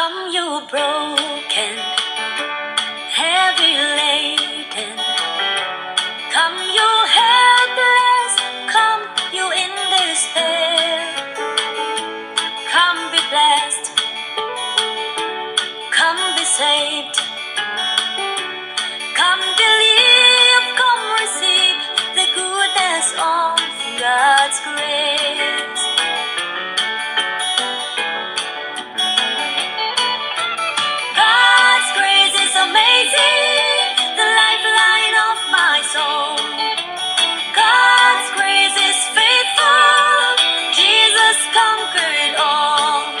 Come, you broken, heavy laden. Come, you helpless. Come, you in despair. Come, be blessed. Come, be saved. Come, believe. Come, receive the goodness of God's grace. God's grace is amazing, the lifeline of my soul. God's grace is faithful, Jesus conquered all.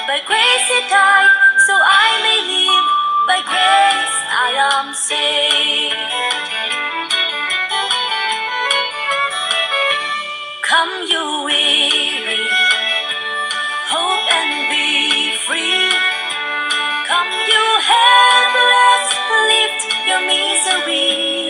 By grace He died, so I may live. By grace I am saved. Come, you weary, hope and be free. Come, you helpless, lift your misery.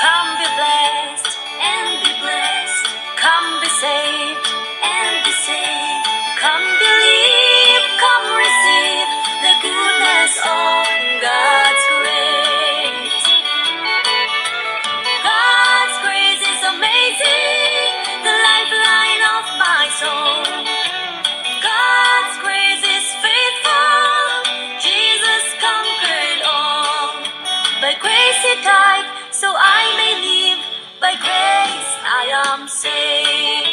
Come, be blessed and be blessed. Come, be saved and be saved. Come, believe, come, receive the goodness of God's grace. God's grace is amazing, the lifeline of my soul. God's grace is faithful, Jesus conquered all. By grace He died, so I may live. By grace I am saved.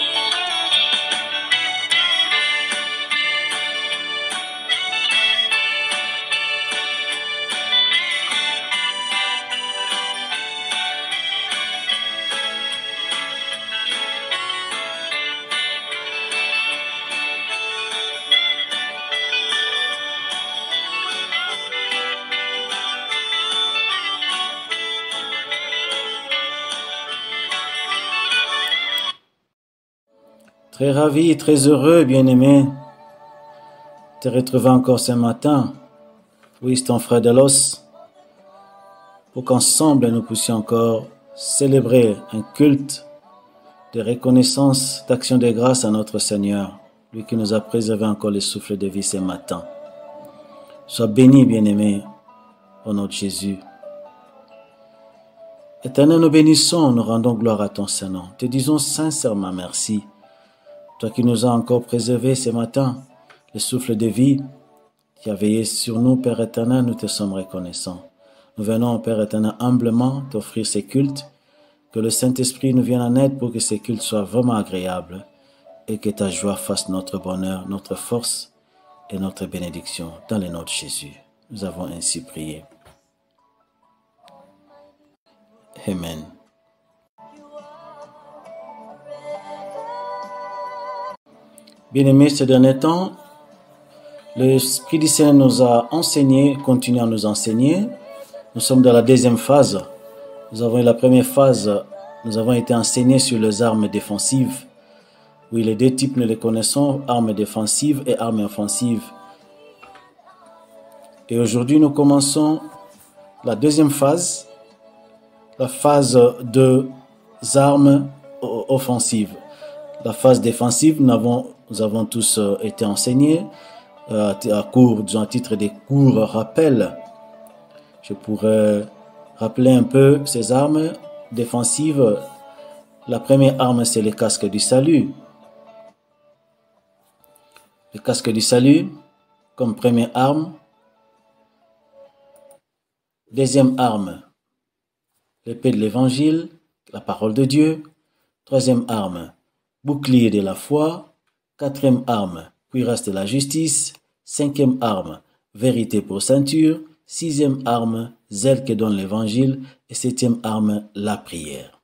Très ravi, très heureux, bien-aimé, de te retrouver encore ce matin. Oui, c'est ton frère de l'os, pour qu'ensemble nous puissions encore célébrer un culte de reconnaissance, d'action de grâce à notre Seigneur, lui qui nous a préservé encore le souffle de vie ce matin. Sois béni, bien-aimé, au nom de Jésus. Éternel, nous bénissons, nous rendons gloire à ton Saint-Nom. Te disons sincèrement merci. Toi qui nous as encore préservés ce matin, le souffle de vie qui a veillé sur nous, Père éternel, nous te sommes reconnaissants. Nous venons, Père éternel, humblement t'offrir ces cultes, que le Saint-Esprit nous vienne en aide pour que ces cultes soient vraiment agréables et que ta joie fasse notre bonheur, notre force et notre bénédiction. Dans le nom de Jésus, nous avons ainsi prié. Amen. Bien-aimés, ces derniers temps, l'Esprit du Seigneur nous a enseigné, continue à nous enseigner. Nous sommes dans la deuxième phase. Nous avons eu la première phase, nous avons été enseignés sur les armes défensives. Oui, les deux types, nous les connaissons, armes défensives et armes offensives. Et aujourd'hui, nous commençons la deuxième phase, la phase des armes offensives. La phase défensive, nous avons tous été enseignés à titre des courts rappels. Je pourrais rappeler un peu ces armes défensives. La première arme, c'est le casque du salut. Le casque du salut comme première arme. Deuxième arme, l'épée de l'évangile, la parole de Dieu. Troisième arme, bouclier de la foi. Quatrième arme, cuirasse de la justice. Cinquième arme, vérité pour ceinture. Sixième arme, zèle que donne l'évangile. Et septième arme, la prière.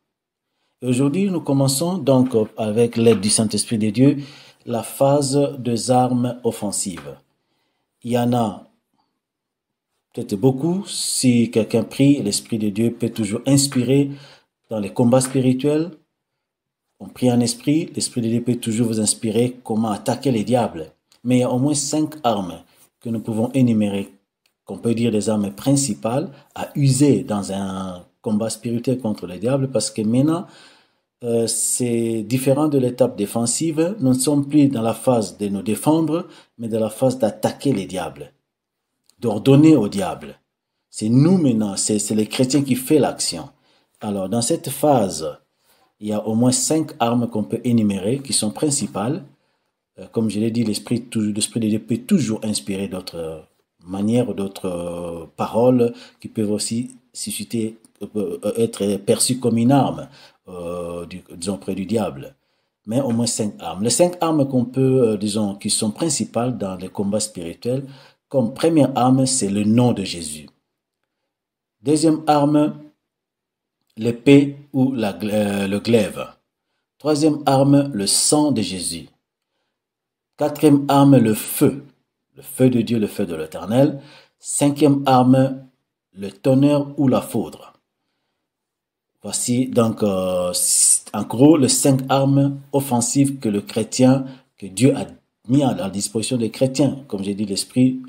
Et aujourd'hui, nous commençons donc avec l'aide du Saint-Esprit de Dieu, la phase des armes offensives. Il y en a peut-être beaucoup. Si quelqu'un prie, l'Esprit de Dieu peut toujours inspirer dans les combats spirituels. On prie en esprit, l'Esprit de Dieu peut toujours vous inspirer comment attaquer les diables. Mais il y a au moins 5 armes que nous pouvons énumérer, qu'on peut dire des armes principales à user dans un combat spirituel contre les diables, parce que maintenant, c'est différent de l'étape défensive. Nous ne sommes plus dans la phase de nous défendre, mais dans la phase d'attaquer les diables, d'ordonner au diable. C'est nous maintenant, c'est les chrétiens qui font l'action. Alors, dans cette phase, il y a au moins 5 armes qu'on peut énumérer, qui sont principales. Comme je l'ai dit, l'Esprit de Dieu peut toujours inspirer d'autres manières, d'autres paroles qui peuvent aussi susciter, être perçues comme une arme, disons, près du diable. Mais au moins 5 armes. Les 5 armes qu'on peut, disons, qui sont principales dans les combats spirituels, comme première arme, c'est le nom de Jésus. Deuxième arme, l'épée ou le glaive. Troisième arme, le sang de Jésus. Quatrième arme, le feu de Dieu, le feu de l'Éternel. Cinquième arme, le tonnerre ou la foudre. Voici donc en gros les 5 armes offensives que le chrétien, que Dieu a mis à la disposition des chrétiens. Comme j'ai dit, l'Esprit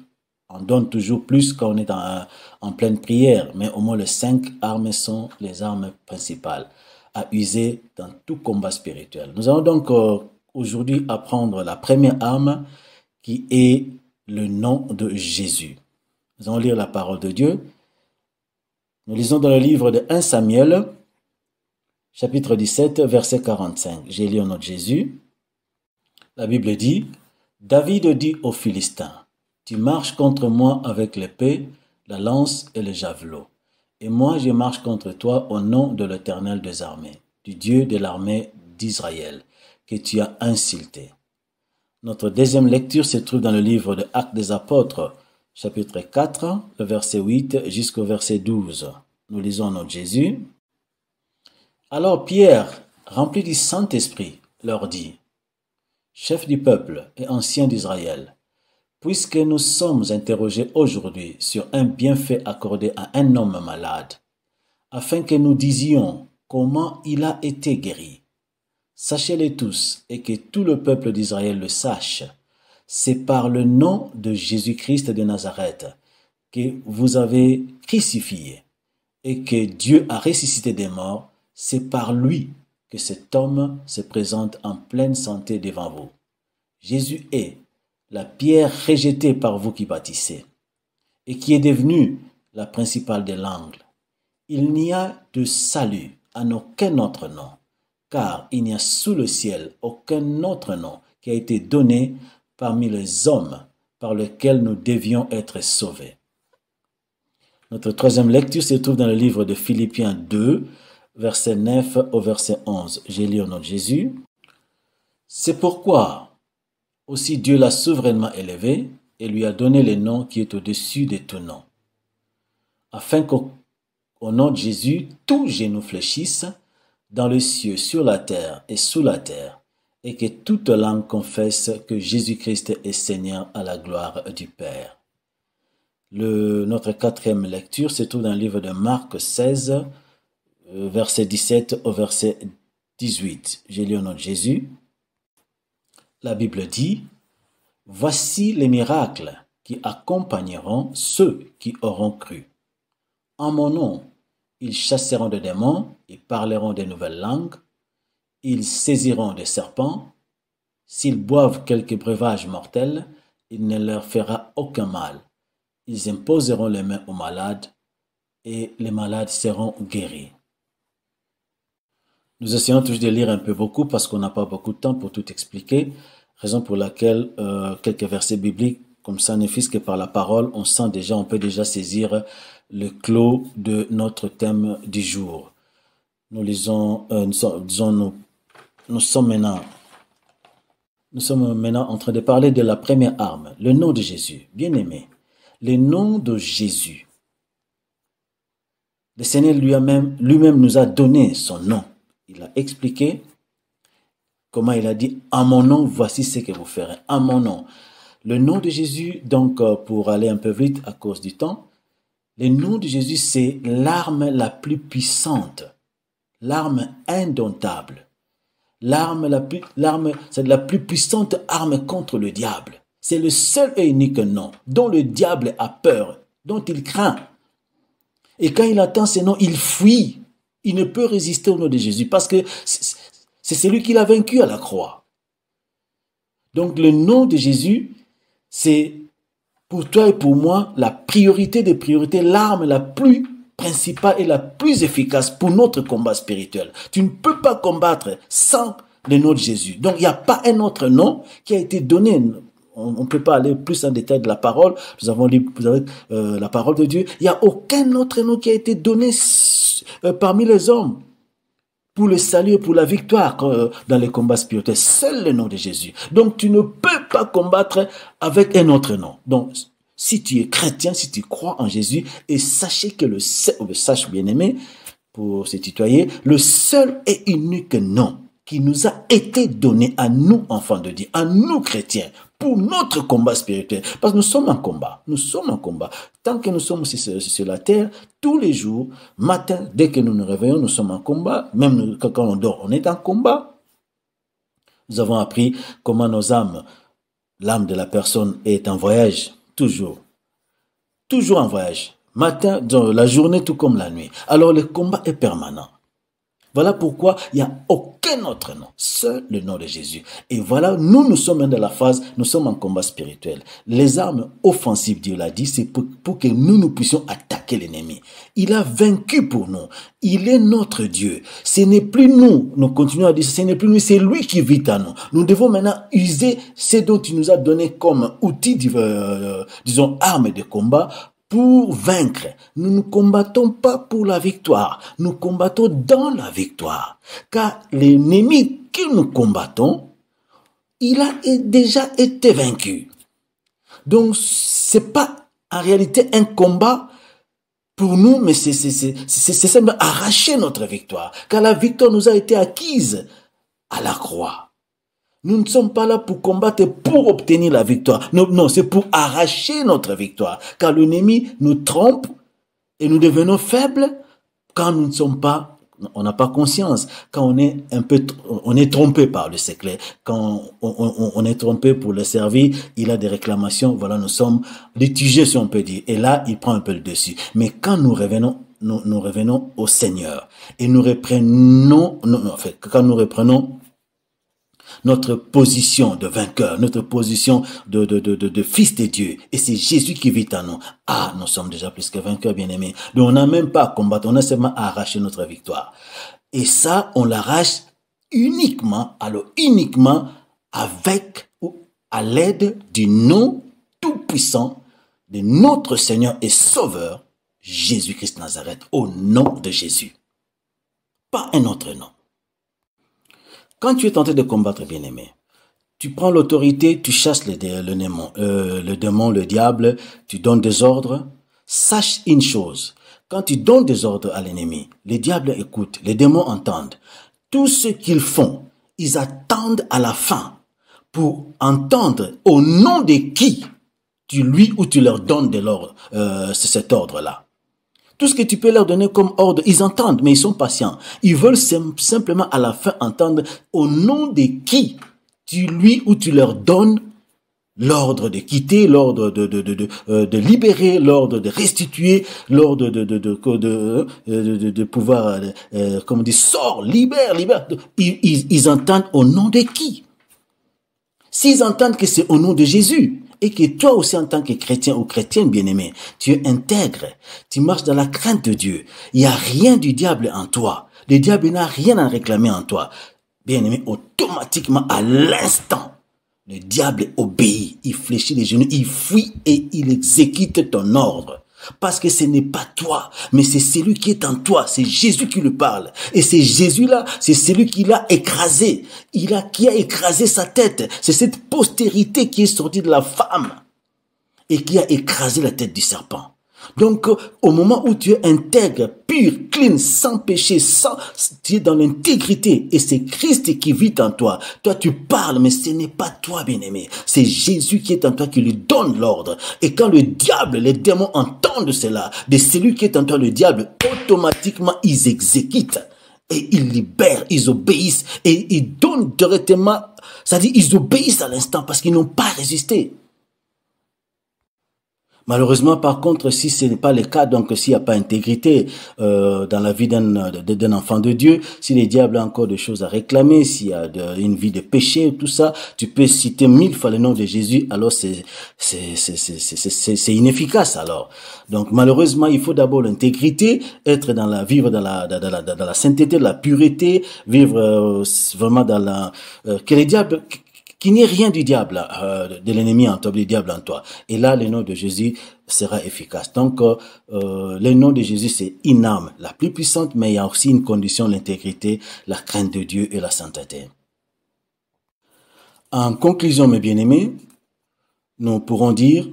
en donne toujours plus quand on est en pleine prière, mais au moins les 5 armes sont les armes principales à user dans tout combat spirituel. Nous allons donc aujourd'hui apprendre la première arme qui est le nom de Jésus. Nous allons lire la parole de Dieu. Nous lisons dans le livre de 1 Samuel, chapitre 17, verset 45. J'ai lu au nom de Jésus. La Bible dit, David dit aux Philistins, tu marches contre moi avec l'épée, la lance et le javelot. Et moi je marche contre toi au nom de l'Éternel des armées, du Dieu de l'armée d'Israël, que tu as insulté. Notre deuxième lecture se trouve dans le livre de Actes des Apôtres, chapitre 4, le verset 8 jusqu'au verset 12. Nous lisons au nom de Jésus. Alors Pierre, rempli du Saint-Esprit, leur dit, chef du peuple et ancien d'Israël, puisque nous sommes interrogés aujourd'hui sur un bienfait accordé à un homme malade, afin que nous disions comment il a été guéri. Sachez-le tous et que tout le peuple d'Israël le sache. C'est par le nom de Jésus-Christ de Nazareth que vous avez crucifié et que Dieu a ressuscité des morts. C'est par lui que cet homme se présente en pleine santé devant vous. Jésus est la pierre rejetée par vous qui bâtissez et qui est devenue la principale des l'angle. Il n'y a de salut en aucun autre nom, car il n'y a sous le ciel aucun autre nom qui a été donné parmi les hommes par lequel nous devions être sauvés. Notre troisième lecture se trouve dans le livre de Philippiens 2, verset 9 au verset 11. J'ai lu au nom de Jésus. C'est pourquoi aussi Dieu l'a souverainement élevé et lui a donné le nom qui est au-dessus de tout nom, afin qu'au nom de Jésus, tout genou fléchisse dans les cieux, sur la terre et sous la terre, et que toute langue confesse que Jésus-Christ est Seigneur à la gloire du Père. Notre quatrième lecture se trouve dans le livre de Marc 16, verset 17 au verset 18. J'ai lu au nom de Jésus. La Bible dit, « Voici les miracles qui accompagneront ceux qui auront cru. En mon nom, ils chasseront des démons, ils parleront de nouvelles langues, ils saisiront des serpents, s'ils boivent quelque breuvage mortel, il ne leur fera aucun mal. Ils imposeront les mains aux malades, et les malades seront guéris. » Nous essayons toujours de lire un peu beaucoup parce qu'on n'a pas beaucoup de temps pour tout expliquer, raison pour laquelle quelques versets bibliques, comme ça ne fût-ce que par la parole, on peut déjà saisir le clos de notre thème du jour. Nous lisons, nous sommes maintenant en train de parler de la première arme, le nom de Jésus. Bien aimé, le nom de Jésus. Le Seigneur lui-même nous a donné son nom. Il a expliqué comment il a dit, en mon nom, voici ce que vous ferez. En mon nom. Le nom de Jésus, donc pour aller un peu vite à cause du temps, le nom de Jésus, c'est l'arme la plus puissante, l'arme indomptable, c'est la plus puissante arme contre le diable. C'est le seul et unique nom dont le diable a peur, dont il craint. Et quand il entend ce nom, il fuit. Il ne peut résister au nom de Jésus parce que C'est celui qui l'a vaincu à la croix. Donc le nom de Jésus, c'est pour toi et pour moi la priorité des priorités, l'arme la plus principale et la plus efficace pour notre combat spirituel. Tu ne peux pas combattre sans le nom de Jésus. Donc il n'y a pas un autre nom qui a été donné. On ne peut pas aller plus en détail de la parole. Nous avons lu la parole de Dieu. Il n'y a aucun autre nom qui a été donné parmi les hommes pour le salut et pour la victoire dans les combats spirituels. Seul le nom de Jésus. Donc tu ne peux pas combattre avec un autre nom. Donc si tu es chrétien, si tu crois en Jésus, et sachez que sache bien-aimé, pour se tutoyer, le seul et unique nom qui nous a été donné à nous, enfants de Dieu, à nous chrétiens, pour notre combat spirituel. Parce que nous sommes en combat. Nous sommes en combat. Tant que nous sommes sur la terre, tous les jours, matin, dès que nous nous réveillons, nous sommes en combat. Même quand on dort, on est en combat. Nous avons appris comment nos âmes, l'âme de la personne est en voyage. Toujours. Toujours en voyage. Matin, dans la journée, tout comme la nuit. Alors le combat est permanent. Voilà pourquoi il n'y a aucun autre nom, seul le nom de Jésus. Et voilà, nous sommes dans la phase, nous sommes en combat spirituel. Les armes offensives, Dieu l'a dit, c'est pour que nous puissions attaquer l'ennemi. Il a vaincu pour nous. Il est notre Dieu. Ce n'est plus nous continuons à dire, ce n'est plus nous, c'est lui qui vit en nous. Nous devons maintenant user ce dont il nous a donné comme outil, disons, armes de combat, pour vaincre. Nous ne combattons pas pour la victoire, nous combattons dans la victoire. Car l'ennemi que nous combattons, il a déjà été vaincu. Donc, c'est pas en réalité un combat pour nous, mais c'est simplement arracher notre victoire. Car la victoire nous a été acquise à la croix. Nous ne sommes pas là pour combattre pour obtenir la victoire. Non, c'est pour arracher notre victoire. Car l'ennemi nous trompe et nous devenons faibles quand nous ne sommes pas, on n'a pas conscience. Quand on est trompé par le secret. Quand on est trompé pour le servir, il a des réclamations. Voilà, nous sommes litigés, si on peut dire. Et là, il prend un peu le dessus. Mais quand nous revenons, nous revenons au Seigneur et nous reprenons, quand nous reprenons notre position de vainqueur, notre position de fils de Dieu. Et c'est Jésus qui vit en nous. Ah, nous sommes déjà plus que vainqueurs, bien-aimés. Donc on n'a même pas à combattre, on a seulement à arracher notre victoire. Et ça, on l'arrache uniquement avec ou à l'aide du nom tout-puissant de notre Seigneur et Sauveur, Jésus-Christ Nazareth, au nom de Jésus. Pas un autre nom. Quand tu es tenté de combattre, bien-aimé, tu prends l'autorité, tu chasses le démon, le diable, tu donnes des ordres. Sache une chose, quand tu donnes des ordres à l'ennemi, les diables écoutent, les démons entendent. Tout ce qu'ils font, ils attendent à la fin pour entendre au nom de qui tu leur donnes de l'ordre, cet ordre-là. Tout ce que tu peux leur donner comme ordre, ils entendent, mais ils sont patients. Ils veulent simplement à la fin entendre au nom de qui tu leur donnes l'ordre de quitter, l'ordre de libérer, l'ordre de restituer, l'ordre de pouvoir, comme on dit, sors, libère. Ils entendent au nom de qui? S'ils entendent que c'est au nom de Jésus, et que toi aussi en tant que chrétien ou chrétienne bien-aimé, tu es intègre, tu marches dans la crainte de Dieu, il n'y a rien du diable en toi, le diable n'a rien à réclamer en toi, bien-aimé, automatiquement à l'instant, le diable obéit, il fléchit les genoux, il fuit et il exécute ton ordre. Parce que ce n'est pas toi, mais c'est celui qui est en toi, c'est Jésus qui lui parle. Et c'est Jésus-là, c'est celui qui l'a écrasé, qui a écrasé sa tête. C'est cette postérité qui est sortie de la femme et qui a écrasé la tête du serpent. Donc, au moment où tu es intègre, pur, clean, sans péché, tu es dans l'intégrité et c'est Christ qui vit en toi. Toi, tu parles, mais ce n'est pas toi, bien-aimé. C'est Jésus qui est en toi qui lui donne l'ordre. Et quand le diable, les démons entendent cela, de celui qui est en toi, le diable, automatiquement, ils exécutent. Et ils libèrent, ils obéissent. Et ils donnent directement, c'est-à-dire, ils obéissent à l'instant parce qu'ils n'ont pas résisté. Malheureusement, par contre, si ce n'est pas le cas, donc s'il n'y a pas intégrité dans la vie d'un enfant de Dieu, si le diable a encore des choses à réclamer, s'il y a une vie de péché, tout ça, tu peux citer 1000 fois le nom de Jésus, alors c'est inefficace alors. Donc malheureusement, il faut d'abord l'intégrité, vivre dans la sainteté, de la pureté, vivre vraiment dans que les diables qu'il n'y ait rien du diable, de l'ennemi en toi, du diable en toi. Et là, le nom de Jésus sera efficace. Donc, le nom de Jésus, c'est une arme la plus puissante, mais il y a aussi une condition, l'intégrité, la crainte de Dieu et la sainteté. En conclusion, mes bien-aimés, nous pourrons dire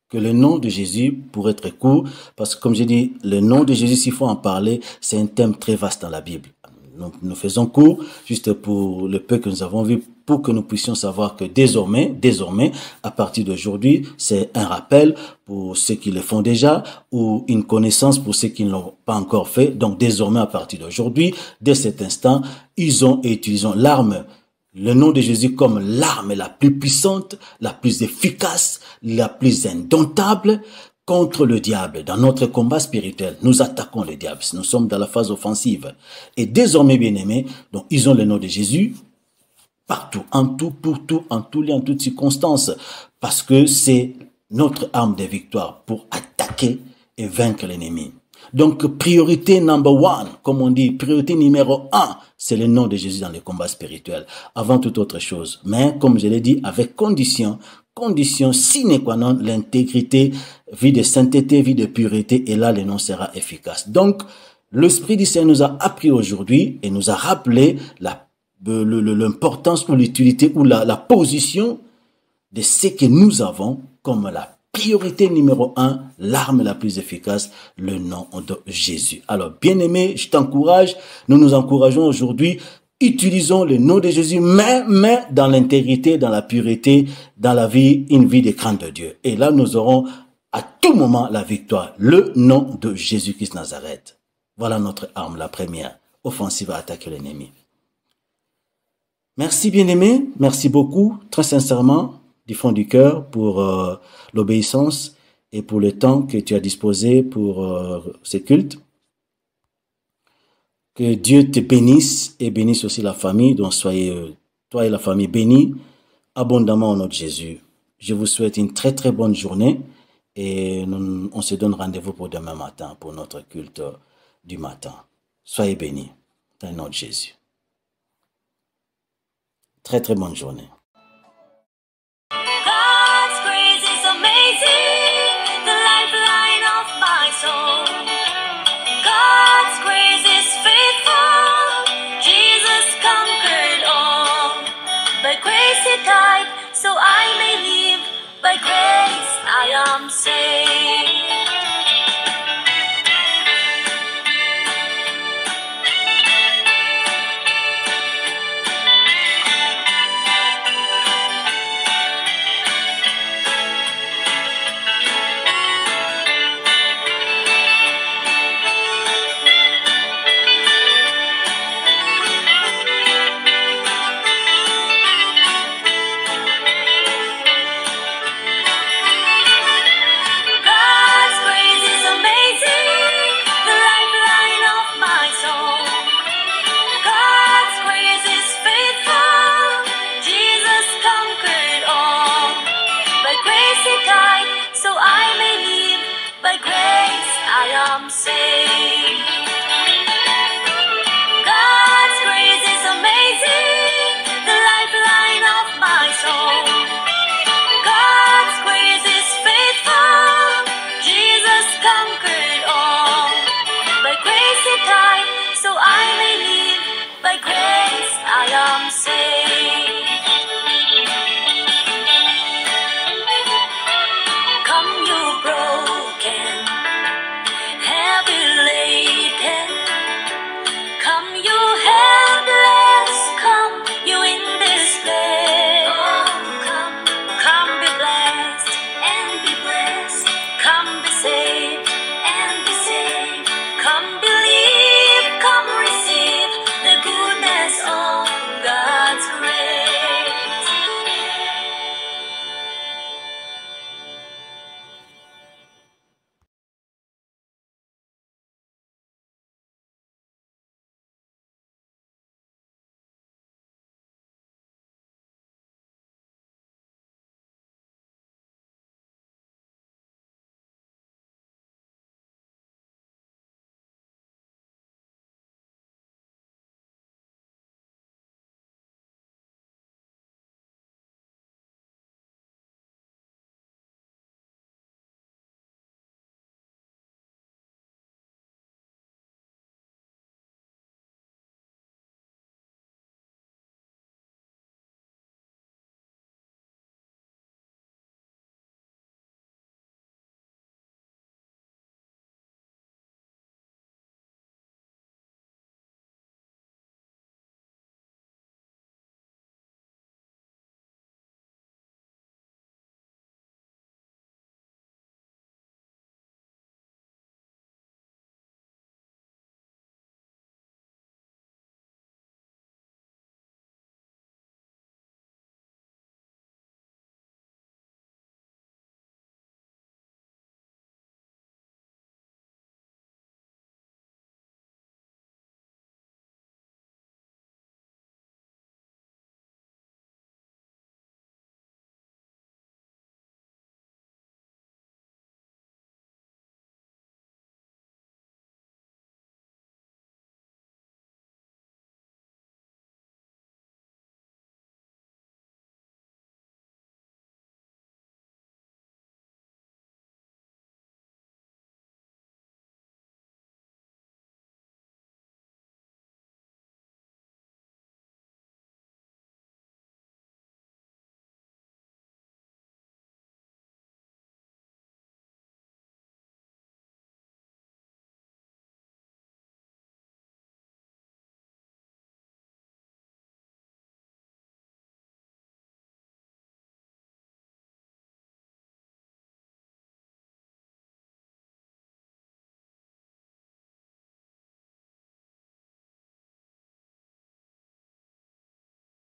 que le nom de Jésus, pour être court, parce que comme j'ai dit, le nom de Jésus, s'il faut en parler, c'est un thème très vaste dans la Bible. Nous faisons court, juste pour le peu que nous avons vu, pour que nous puissions savoir que désormais, à partir d'aujourd'hui, c'est un rappel pour ceux qui le font déjà ou une connaissance pour ceux qui ne l'ont pas encore fait. Donc désormais, à partir d'aujourd'hui, dès cet instant, utilisons l'arme, le nom de Jésus comme l'arme la plus puissante, la plus efficace, la plus indomptable contre le diable. Dans notre combat spirituel, nous attaquons le diable. Nous sommes dans la phase offensive. Et désormais, bien-aimés, donc ils ont le nom de Jésus partout, en tout, pour tout, en tout lieu, en toutes circonstances, parce que c'est notre arme de victoire pour attaquer et vaincre l'ennemi. Donc, priorité number one, comme on dit, priorité numéro 1, c'est le nom de Jésus dans le combat spirituel, avant toute autre chose. Mais, comme je l'ai dit, avec condition sine qua non, l'intégrité, vie de sainteté, vie de pureté, et là, le nom sera efficace. Donc, l'Esprit du Seigneur nous a appris aujourd'hui et nous a rappelé l'importance ou l'utilité ou la position de ce que nous avons comme la priorité numéro 1, l'arme la plus efficace, le nom de Jésus. Alors, bien-aimé, je t'encourage, nous nous encourageons aujourd'hui, utilisons le nom de Jésus, mais dans l'intégrité, dans la pureté, dans la vie, une vie de crainte de Dieu. Et là, nous aurons à tout moment la victoire, le nom de Jésus-Christ Nazareth. Voilà notre arme, la première, offensive à attaquer l'ennemi. Merci bien-aimé, merci beaucoup, très sincèrement, du fond du cœur, pour l'obéissance et pour le temps que tu as disposé pour ce culte. Que Dieu te bénisse et bénisse aussi la famille, donc soyez, toi et la famille, bénis abondamment au nom de Jésus. Je vous souhaite une très très bonne journée et on se donne rendez-vous pour demain matin, pour notre culte du matin. Soyez bénis dans le nom de Jésus. Très très bonne journée. God's grace is amazing, the lifeline of my soul. God's grace is faithful, Jesus conquered all. By grace he died, so I may live, by grace I am saved. God's grace is amazing, the lifeline of my soul. God's grace is faithful, Jesus conquered all. By grace he died, so I may live, by grace I am saved.